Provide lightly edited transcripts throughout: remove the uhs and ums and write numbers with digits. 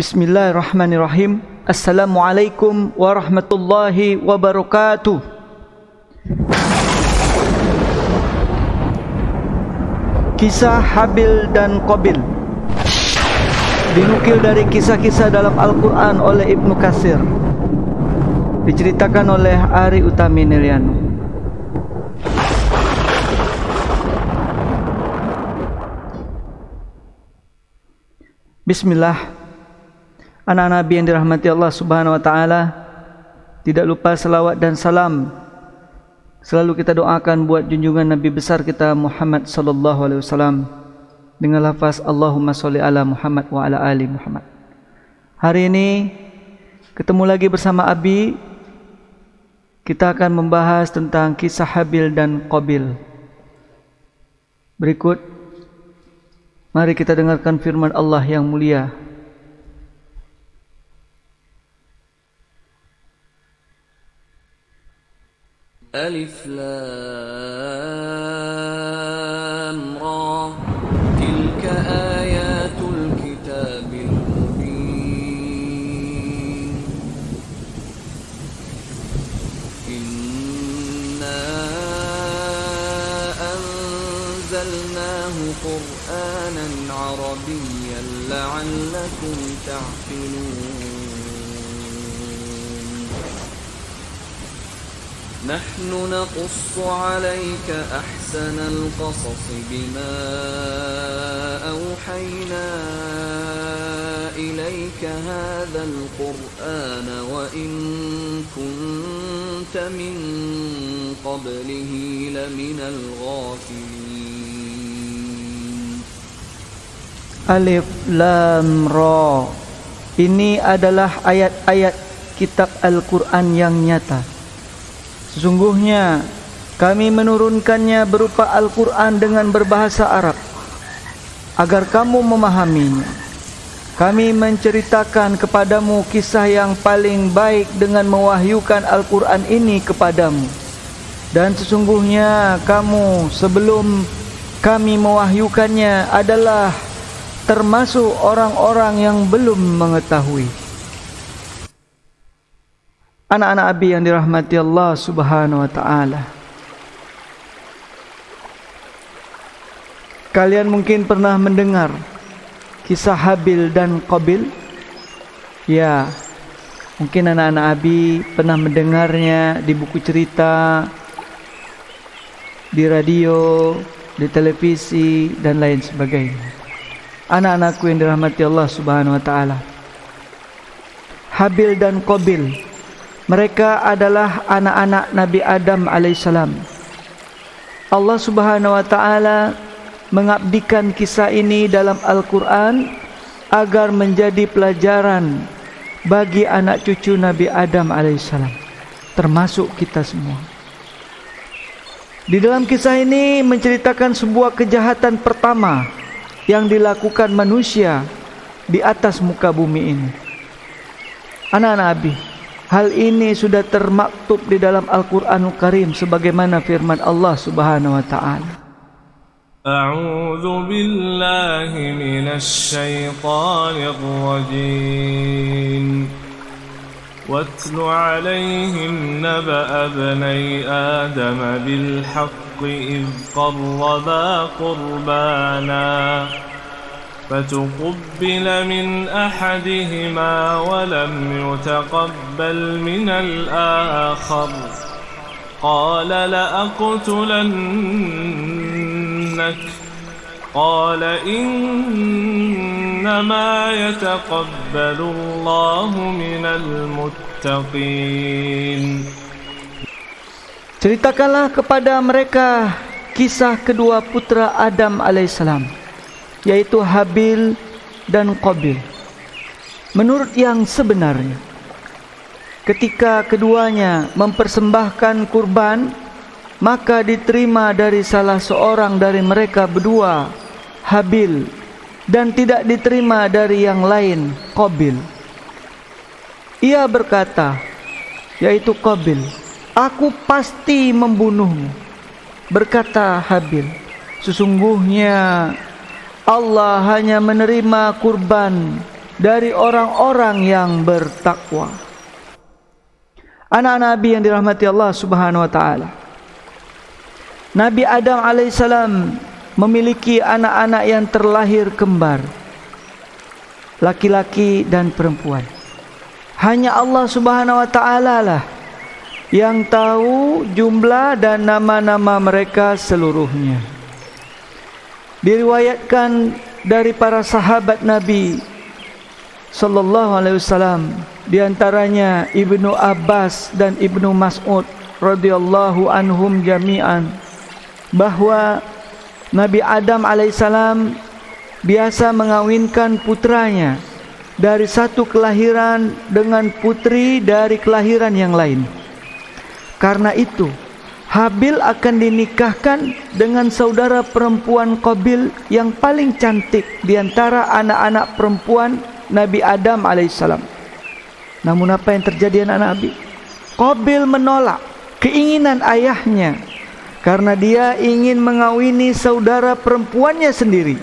Bismillahirrahmanirrahim. Assalamualaikum warahmatullahi wabarakatuh. Kisah Habil dan Qabil dinukil dari kisah-kisah dalam Al-Quran oleh Ibnu Katsir, diceritakan oleh Ari Utami Niliano. Bismillah. Anak-anak Nabi yang dirahmati Allah Subhanahu wa taala, tidak lupa salawat dan salam selalu kita doakan buat junjungan Nabi besar kita Muhammad sallallahu alaihi wasallam dengan lafaz Allahumma sholli ala Muhammad wa ala ali Muhammad. Hari ini ketemu lagi bersama Abi. Kita akan membahas tentang kisah Habil dan Qabil. Berikut mari kita dengarkan firman Allah yang mulia. Alif Lam Ra Tilka ayatul kitabil mubin Inna anzalnahu Qur'anan Arabiyyan la'allakum ta'qilun نحن نقص عليك أحسن القصص بما أوحينا إليك هذا القرآن وإن كنت من قبله لمن الغافلين Alif Lam Ra. Ini adalah ayat-ayat kitab Al-Quran yang nyata. Sesungguhnya kami menurunkannya berupa Al-Quran dengan berbahasa Arab agar kamu memahaminya. Kami menceritakan kepadamu kisah yang paling baik dengan mewahyukan Al-Quran ini kepadamu. Dan sesungguhnya kamu sebelum kami mewahyukannya adalah termasuk orang-orang yang belum mengetahui. Anak-anak Abi yang dirahmati Allah Subhanahu wa taala, kalian mungkin pernah mendengar kisah Habil dan Qabil? Ya, mungkin anak-anak Abi pernah mendengarnya di buku cerita, di radio, di televisi dan lain sebagainya. Anak-anakku yang dirahmati Allah Subhanahu wa taala, Habil dan Qabil, mereka adalah anak-anak Nabi Adam alaihissalam. Allah Subhanahu wa taala mengabdikan kisah ini dalam Al-Quran agar menjadi pelajaran bagi anak cucu Nabi Adam alaihissalam, termasuk kita semua. Di dalam kisah ini menceritakan sebuah kejahatan pertama yang dilakukan manusia di atas muka bumi ini. Anak-anak Abi, hal ini sudah termaktub di dalam Al-Quranul Karim sebagaimana firman Allah Subhanahu wa taala. A'udzu billahi minasy syaithanir rajim. Watlu 'alaihim naba'a bani Adam bil haqqi idh qarraba qurbana فتقبل من أحدهما ولم يتقبل من الآخر قال لأقتلنك قال إنما يتقبل الله من المتقين. Ceritakanlah kepada mereka kisah kedua putra Adam alaihissalam, yaitu Habil dan Qabil. Menurut yang sebenarnya, ketika keduanya mempersembahkan kurban, maka diterima dari salah seorang dari mereka berdua, Habil, dan tidak diterima dari yang lain, Qabil. Ia berkata, yaitu Qabil, "Aku pasti membunuhmu." Berkata Habil, "Sesungguhnya Allah hanya menerima kurban dari orang-orang yang bertakwa. Anak-anak Nabi yang dirahmati Allah Subhanahu wa taala. Nabi Adam alaihissalam memiliki anak-anak yang terlahir kembar, laki-laki dan perempuan. Hanya Allah Subhanahu wa taala lah yang tahu jumlah dan nama-nama mereka seluruhnya. Diriwayatkan dari para sahabat Nabi sallallahu alaihi wasallam, di antaranya Ibnu Abbas dan Ibnu Mas'ud radhiyallahu anhum jami'an, bahwa Nabi Adam alaihissalam biasa mengawinkan putranya dari satu kelahiran dengan putri dari kelahiran yang lain. Karena itu Habil akan dinikahkan dengan saudara perempuan Qabil yang paling cantik di antara anak-anak perempuan Nabi Adam alaihissalam. Namun apa yang terjadi anak Nabi? Qabil menolak keinginan ayahnya karena dia ingin mengawini saudara perempuannya sendiri.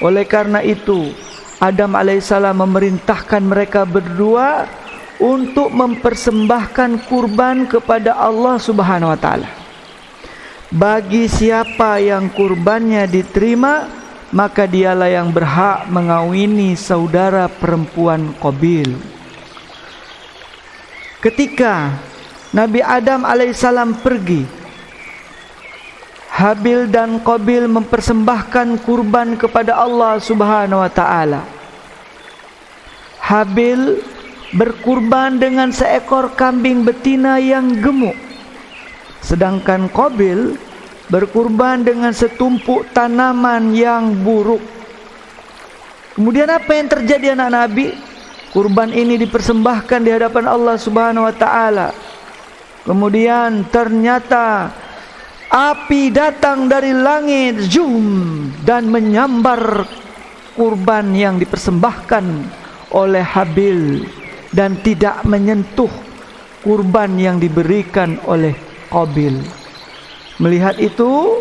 Oleh karena itu Adam alaihissalam memerintahkan mereka berdua untuk mempersembahkan kurban kepada Allah Subhanahu wa taala. Bagi siapa yang kurbannya diterima, maka dialah yang berhak mengawini saudara perempuan Qabil. Ketika Nabi Adam alaihissalam pergi, Habil dan Qabil mempersembahkan kurban kepada Allah Subhanahu wa taala. Habil berkurban dengan seekor kambing betina yang gemuk, sedangkan Qabil berkurban dengan setumpuk tanaman yang buruk. Kemudian apa yang terjadi anak Nabi? Kurban ini dipersembahkan di hadapan Allah Subhanahu wa taala. Kemudian ternyata api datang dari langit, zoom, dan menyambar kurban yang dipersembahkan oleh Habil dan tidak menyentuh kurban yang diberikan oleh Qabil. Melihat itu,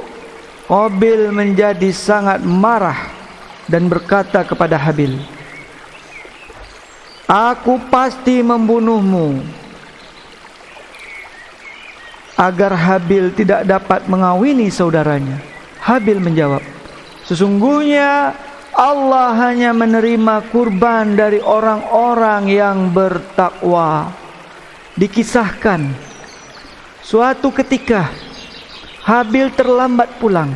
Qabil menjadi sangat marah dan berkata kepada Habil, "Aku pasti membunuhmu." Agar Habil tidak dapat mengawini saudaranya, Habil menjawab, "Sesungguhnya Allah hanya menerima kurban dari orang-orang yang bertakwa." Dikisahkan, suatu ketika Habil terlambat pulang.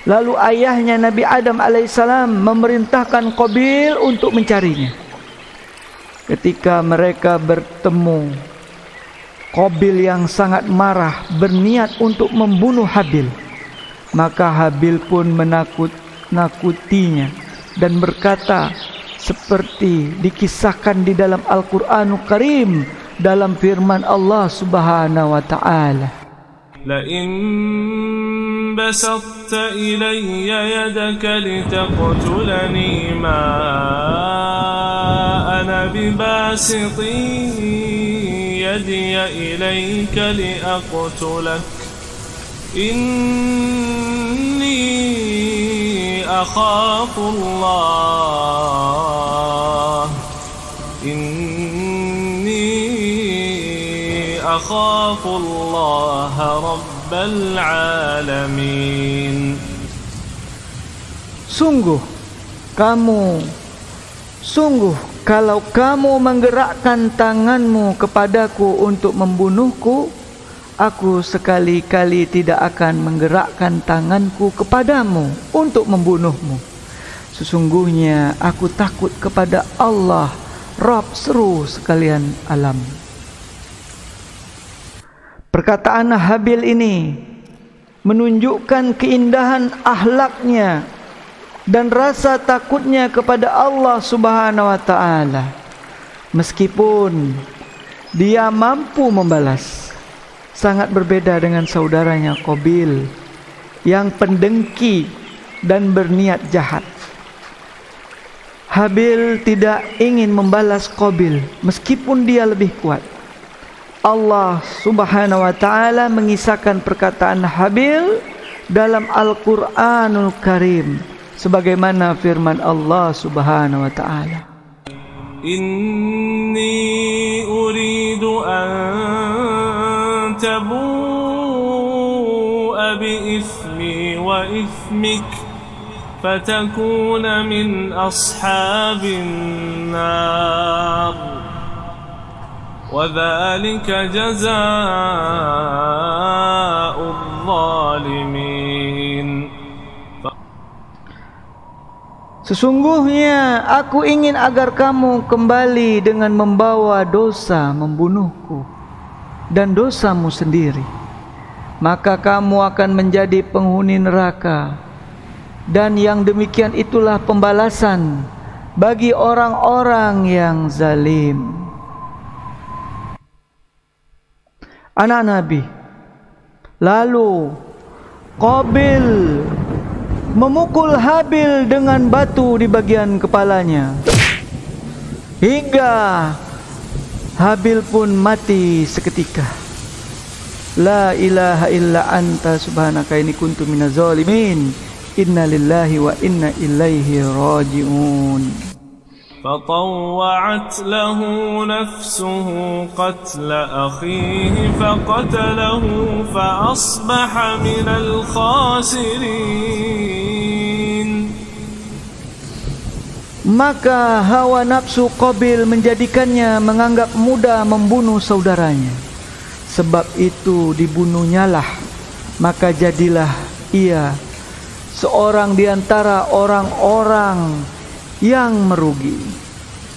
Lalu ayahnya Nabi Adam alaihissalam memerintahkan Qabil untuk mencarinya. Ketika mereka bertemu, Qabil yang sangat marah berniat untuk membunuh Habil. Maka Habil pun menakutinya dan berkata seperti dikisahkan di dalam Al-Qur'anul Karim dalam firman Allah Subhanahu wa taala, لئن بسطت إلي يدك لتقتلني ما أنا بباسط يدي إليك لأقتلك إني أخاف الله أخاف الله رب العالمين. Sungguh kalau kamu menggerakkan tanganmu kepadaku untuk membunuhku, aku sekali-kali tidak akan menggerakkan tanganku kepadamu untuk membunuhmu. Sesungguhnya aku takut kepada Allah, Rabb seru sekalian alam. Perkataan Habil ini menunjukkan keindahan akhlaknya dan rasa takutnya kepada Allah Subhanahu wa taala. Meskipun dia mampu membalas, sangat berbeda dengan saudaranya Qabil yang pendengki dan berniat jahat. Habil tidak ingin membalas Qabil meskipun dia lebih kuat. Allah Subhanahu wa taala mengisahkan perkataan Habil dalam Al-Qur'anul Karim sebagaimana firman Allah Subhanahu wa taala, إني أريد أن تبوء بإثمي وإثمك فتكون من أصحاب النار وذلك جزاء الظالمين. Sesungguhnya aku ingin agar kamu kembali dengan membawa dosa membunuhku dan dosamu sendiri. Maka kamu akan menjadi penghuni neraka. Dan yang demikian itulah pembalasan bagi orang-orang yang zalim. Anak Nabi, lalu Qabil memukul Habil dengan batu di bagian kepalanya, hingga Habil pun mati seketika. La ilaha illa anta subhanaka inni kuntu minaz zalimin. Inna lillahi wa inna ilaihi raji'un. فطوعت له نفسه قتل أخيه فقتله فأصبح من الخاسرين. Maka hawa nafsu Qabil menjadikannya menganggap mudah membunuh saudaranya. Sebab itu dibunuhnyalah, maka jadilah ia seorang di antara orang-orang yang merugi.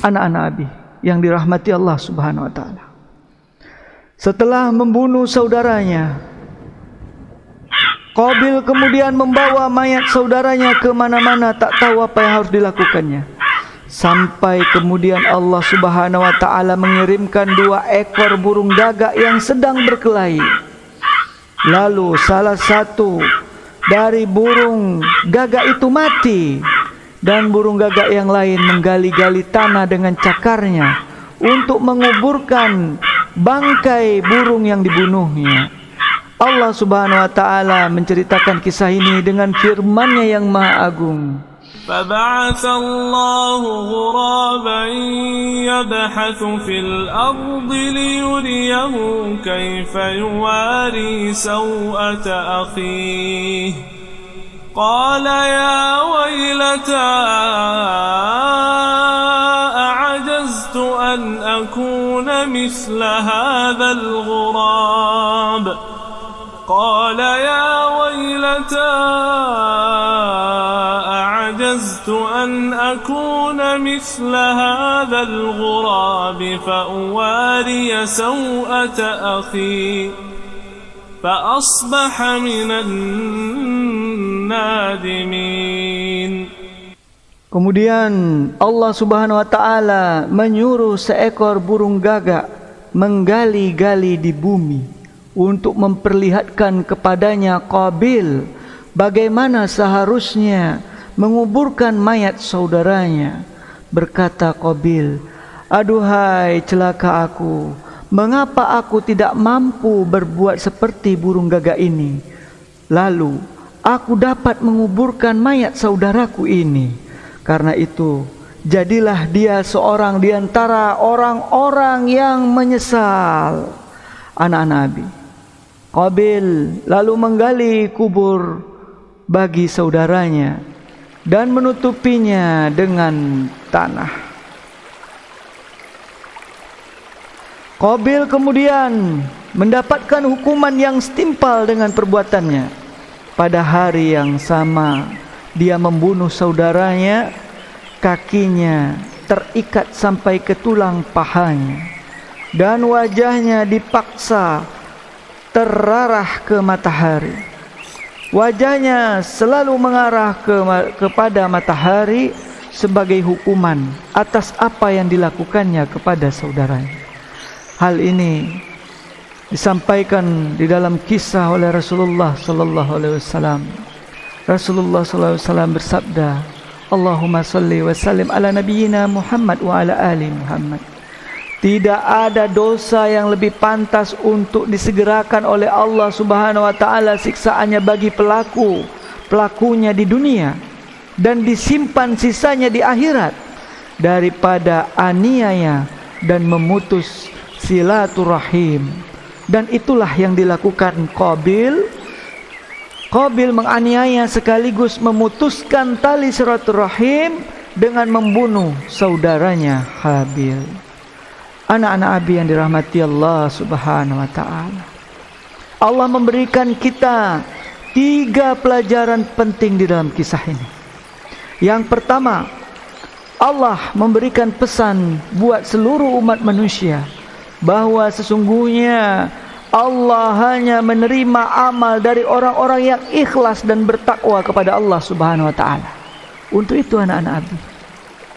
Anak-anak Nabi yang dirahmati Allah Subhanahu wa taala. Setelah membunuh saudaranya, Qabil kemudian membawa mayat saudaranya ke mana-mana, tak tahu apa yang harus dilakukannya. Sampai kemudian Allah Subhanahu wa taala mengirimkan 2 ekor burung gagak yang sedang berkelahi. Lalu salah satu dari burung gagak itu mati, dan burung gagak yang lain menggali-gali tanah dengan cakarnya untuk menguburkan bangkai burung yang dibunuhnya. Allah Subhanahu wa taala menceritakan kisah ini dengan firman-Nya yang Maha Agung. فَبَعَثَ اللَّهُ غُرَابًا يَبْحَثُ فِي الْأَرْضِ لِيُرِيَهُ كَيْفَ يُوَارِي سَوْءَةَ أَخِيهِ قال يا ويلتى أعجزت أن أكون مثل هذا الغراب قال يا ويلتى أعجزت أن أكون مثل هذا الغراب فأواري سوءة أخي فأصبح من النادمين. Kemudian Allah Subhanahu wa taala menyuruh seekor burung gagak menggali-gali di bumi untuk memperlihatkan kepadanya Qabil bagaimana seharusnya menguburkan mayat saudaranya. Berkata Qabil, "Aduhai celaka aku, mengapa aku tidak mampu berbuat seperti burung gagak ini? Lalu aku dapat menguburkan mayat saudaraku ini. Karena itu, jadilah dia seorang di antara orang-orang yang menyesal." Anak Nabi, Qabil lalu menggali kubur bagi saudaranya dan menutupinya dengan tanah. Qabil kemudian mendapatkan hukuman yang setimpal dengan perbuatannya. Pada hari yang sama, dia membunuh saudaranya, kakinya terikat sampai ke tulang pahanya, dan wajahnya dipaksa terarah ke matahari. Wajahnya selalu mengarah kepada matahari sebagai hukuman atas apa yang dilakukannya kepada saudaranya. Hal ini disampaikan di dalam kisah oleh Rasulullah sallallahu alaihi wasallam. Rasulullah sallallahu alaihi wasallam bersabda, "Allahumma salli wa sallim ala nabiyyina Muhammad wa ala ali Muhammad." Tidak ada dosa yang lebih pantas untuk disegerakan oleh Allah Subhanahu wa taala siksaannya bagi pelakunya di dunia dan disimpan sisanya di akhirat daripada aniaya dan memutus silaturahim. Dan itulah yang dilakukan Qabil. Qabil menganiaya sekaligus memutuskan tali silaturahim dengan membunuh saudaranya Habil. Anak-anak Abi yang dirahmati Allah Subhanahu wa taala, Allah memberikan kita 3 pelajaran penting di dalam kisah ini. Yang pertama, Allah memberikan pesan buat seluruh umat manusia bahwa sesungguhnya Allah hanya menerima amal dari orang-orang yang ikhlas dan bertakwa kepada Allah Subhanahu wa taala. Untuk itu anak-anak Abi,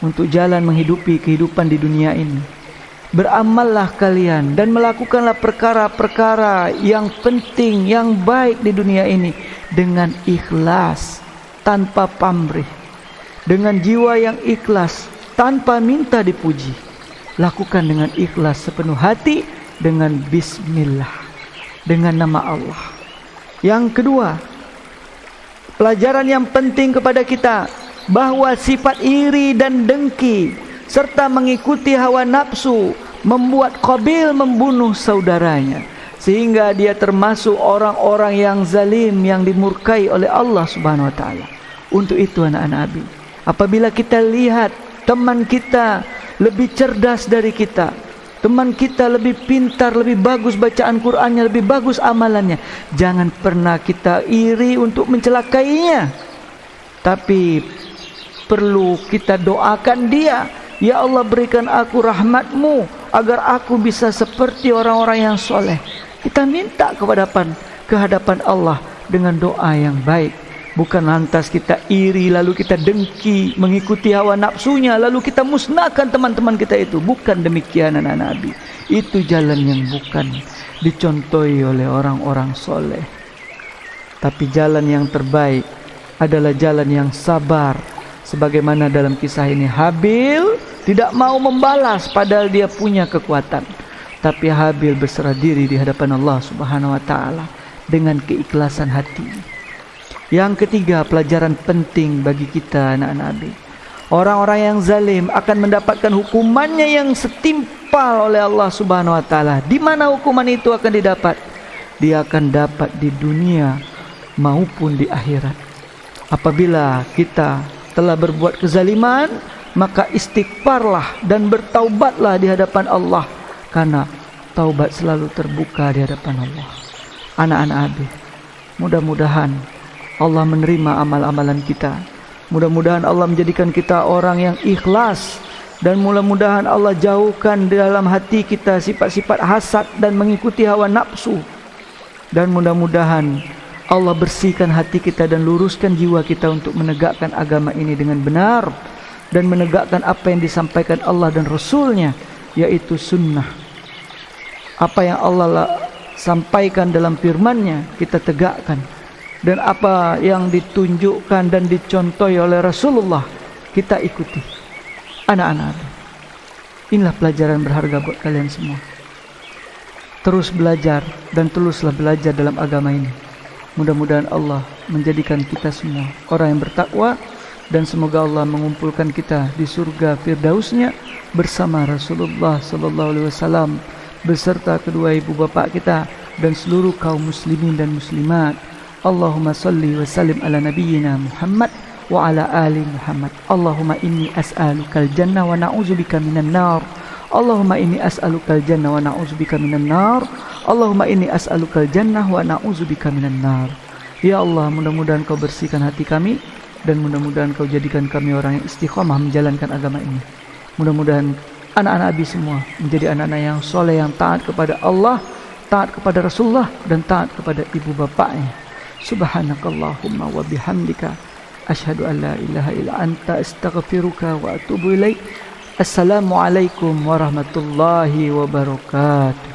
untuk jalan menghidupi kehidupan di dunia ini, beramallah kalian dan melakukanlah perkara-perkara yang penting, yang baik di dunia ini dengan ikhlas, tanpa pamrih, dengan jiwa yang ikhlas, tanpa minta dipuji. Lakukan dengan ikhlas sepenuh hati, dengan bismillah, dengan nama Allah. Yang kedua, pelajaran yang penting kepada kita, bahwa sifat iri dan dengki serta mengikuti hawa nafsu membuat Qabil membunuh saudaranya, sehingga dia termasuk orang-orang yang zalim, yang dimurkai oleh Allah Subhanahu wa taala. Untuk itu anak-anak Abi, apabila kita lihat teman kita lebih cerdas dari kita, teman kita lebih pintar, lebih bagus bacaan Qur'annya, lebih bagus amalannya, jangan pernah kita iri untuk mencelakainya. Tapi perlu kita doakan dia, ya Allah berikan aku rahmat-Mu agar aku bisa seperti orang-orang yang soleh. Kita minta ke hadapan Allah dengan doa yang baik. Bukan lantas kita iri, lalu kita dengki, mengikuti hawa nafsunya, lalu kita musnahkan teman-teman kita itu. Bukan demikian anak-anak Nabi. Itu jalan yang bukan dicontohi oleh orang-orang soleh. Tapi jalan yang terbaik adalah jalan yang sabar. Sebagaimana dalam kisah ini, Habil tidak mau membalas padahal dia punya kekuatan. Tapi Habil berserah diri di hadapan Allah Subhanahu wa taala dengan keikhlasan hati. Yang ketiga, pelajaran penting bagi kita anak-anak Nabi. Orang-orang yang zalim akan mendapatkan hukumannya yang setimpal oleh Allah Subhanahu wa taala. Di mana hukuman itu akan didapat? Dia akan dapat di dunia maupun di akhirat. Apabila kita telah berbuat kezaliman, maka istighfarlah dan bertaubatlah di hadapan Allah, karena taubat selalu terbuka di hadapan Allah. Anak-anak Abi, mudah-mudahan Allah menerima amal-amalan kita. Mudah-mudahan Allah menjadikan kita orang yang ikhlas, dan mudah-mudahan Allah jauhkan di dalam hati kita sifat-sifat hasad dan mengikuti hawa nafsu. Dan mudah-mudahan Allah bersihkan hati kita dan luruskan jiwa kita untuk menegakkan agama ini dengan benar, dan menegakkan apa yang disampaikan Allah dan Rasulnya, yaitu sunnah. Apa yang Allah sampaikan dalam firman-Nya kita tegakkan, dan apa yang ditunjukkan dan dicontohi oleh Rasulullah kita ikuti. Anak-anak, inilah pelajaran berharga buat kalian semua. Terus belajar dan teruslah belajar dalam agama ini. Mudah-mudahan Allah menjadikan kita semua orang yang bertakwa, dan semoga Allah mengumpulkan kita di surga Firdausnya bersama Rasulullah sallallahu alaihi wasallam beserta kedua ibu bapa kita dan seluruh kaum muslimin dan muslimat. Allahumma salli wa sallim ala nabiyyina Muhammad wa ala ali Muhammad. Allahumma inni as'alukal jannah wa na'udzubika minan nar. Allahumma inni as'alukal jannah wa na'udzubika minan nar. Allahumma inni as'alukal jannah wa na'udzubika minan nar. Ya Allah, mudah-mudahan Kau bersihkan hati kami, dan mudah-mudahan Kau jadikan kami orang yang istiqomah menjalankan agama ini. Mudah-mudahan anak-anak Abi semua menjadi anak-anak yang soleh, yang taat kepada Allah, taat kepada Rasulullah, dan taat kepada ibu bapaknya. Subhanakallahumma wa bihamdika asyhadu an la ilaha illa anta astaghfiruka wa atubu ilaik. Assalamualaikum warahmatullahi wabarakatuh.